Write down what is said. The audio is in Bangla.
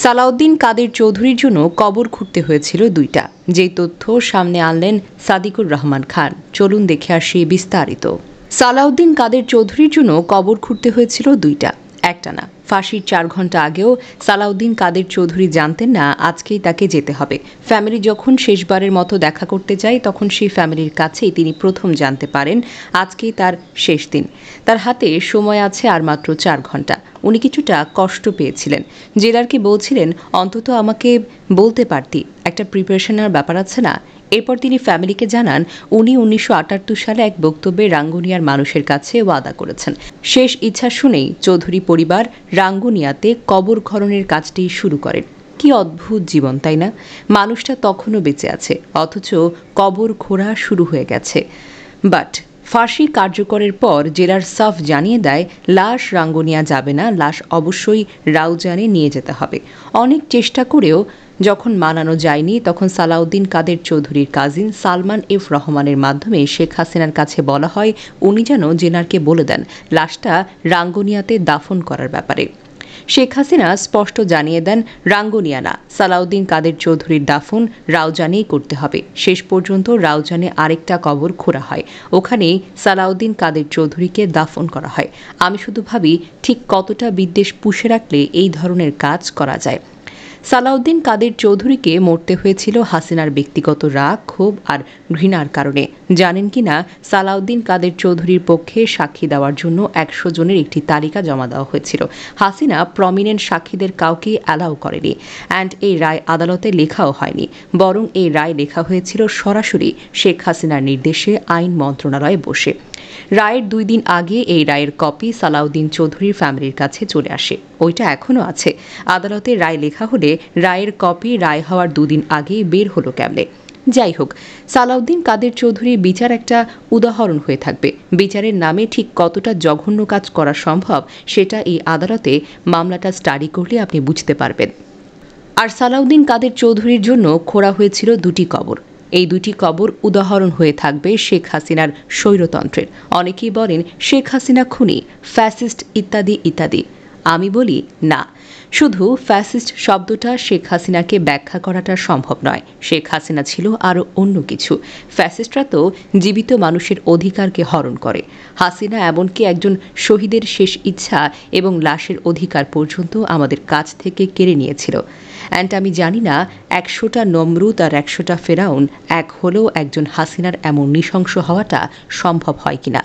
সালাউদ্দিন কাদের চৌধুরীর জন্য কবর খুঁড়তে হয়েছিল দুইটা, যেই তথ্য সামনে আনলেন সাদিকুর রহমান খান। চলুন দেখে আসি বিস্তারিত। সালাউদ্দিন কাদের চৌধুরীর জন্য কবর খুঁড়তে হয়েছিল দুইটা, একটা না। ফাঁসির 4 ঘন্টা আগেও সালাউদ্দিন কাদের চৌধুরী জানতেন না আজকেই তাকে যেতে হবে। ফ্যামিলি যখন শেষবারের মতো দেখা করতে যায়, তখন সেই ফ্যামিলির কাছেই তিনি প্রথম জানতে পারেন আজকেই তার শেষ দিন। তার হাতে সময় আছে আর মাত্র 4 ঘন্টা। উনি কিছুটা কষ্ট পেয়েছিলেন। জেলারকে বলছিলেন, অন্তত আমাকে বলতে পারতি, একটা প্রিপারেশনের ব্যাপার আছে না। এরপর তিনি ফ্যামিলিকে জানান উনি 1978 সালে এক বক্তব্যে রাঙ্গুনিয়ার মানুষের কাছে ওয়াদা করেছেন। শেষ ইচ্ছা শুনেই চৌধুরী পরিবার রাঙ্গুনিয়াতে কবর খননের কাজটি শুরু করেন। কি অদ্ভুত জীবন, তাই না? মানুষটা তখনও বেঁচে আছে, অথচ কবর খোঁড়া শুরু হয়ে গেছে। বাট ফাঁসি কার্যকরের পর জেলার সাফ জানিয়ে দেয় লাশ রাঙ্গুনিয়া যাবে না, লাশ অবশ্যই রাউজানে নিয়ে যেতে হবে। অনেক চেষ্টা করেও যখন মানানো যায়নি, তখন সালাউদ্দিন কাদের চৌধুরীর কাজিন সালমান এফ রহমানের মাধ্যমে শেখ হাসিনার কাছে বলা হয় উনি যেন জেনারকে বলে দেন লাশটা রাঙ্গুনিয়াতে দাফন করার ব্যাপারে। শেখ হাসিনা স্পষ্ট জানিয়ে দেন রাঙ্গুনিয়া না, সালাউদ্দিন কাদের চৌধুরীর দাফন রাউজানেই করতে হবে। শেষ পর্যন্ত রাউজানে আরেকটা কবর খোঁড়া হয়, ওখানেই সালাউদ্দিন কাদের চৌধুরীকে দাফন করা হয়। আমি শুধু ভাবি ঠিক কতটা বিদ্বেষ পুষে রাখলে এই ধরনের কাজ করা যায়। সালাউদ্দিন কাদের চৌধুরীকে মরতে হয়েছিল হাসিনার ব্যক্তিগত রাগ, ক্ষোভ আর ঘৃণার কারণে। জানেন কি না, সালাউদ্দিন কাদের চৌধুরীর পক্ষে সাক্ষী দেওয়ার জন্য 100 জনের একটি তালিকা জমা দেওয়া হয়েছিল। হাসিনা প্রমিনেন্ট সাক্ষীদের কাউকে অ্যালাউ করেনি, অ্যান্ড এই রায় আদালতে লেখাও হয়নি, বরং এই রায় লেখা হয়েছিল সরাসরি শেখ হাসিনার নির্দেশে আইন মন্ত্রণালয়ে বসে। রায়ের 2 দিন আগে এই রায়ের কপি সালাউদ্দিন চৌধুরীর ফ্যামিলির কাছে চলে আসে। ওইটা এখনও আছে। আদালতে রায় লেখা হলে রায়ের কপি রায় হওয়ার 2 দিন আগেই বের হলো কেমনে? যাই হোক, সালাউদ্দিন কাদের চৌধুরীর বিচার একটা উদাহরণ হয়ে থাকবে। বিচারের নামে ঠিক কতটা জঘন্য কাজ করা সম্ভব সেটা এই আদালতে মামলাটা স্টাডি করলে আপনি বুঝতে পারবেন। আর সালাউদ্দিন কাদের চৌধুরীর জন্য খোঁড়া হয়েছিল 2টি কবর। এই 2টি কবর উদাহরণ হয়ে থাকবে শেখ হাসিনার স্বৈরতন্ত্রের। অনেকেই বলেন শেখ হাসিনা খুনি, ফ্যাসিস্ট ইত্যাদি ইত্যাদি। আমি বলি না, শুধু ফ্যাসিস্ট শব্দটা শেখ হাসিনাকে ব্যাখ্যা করাটা সম্ভব নয়। শেখ হাসিনা ছিল আরও অন্য কিছু। ফ্যাসিস্টরা তো জীবিত মানুষের অধিকারকে হরণ করে। হাসিনা এমনকি একজন শহীদের শেষ ইচ্ছা এবং লাশের অধিকার পর্যন্ত আমাদের কাছ থেকে কেড়ে নিয়েছিল। অ্যান্ড আমি জানি না 100টা নমরুদ আর 100টা ফেরাউন এক হলেও একজন হাসিনার এমন নৃশংস হওয়াটা সম্ভব হয় কিনা।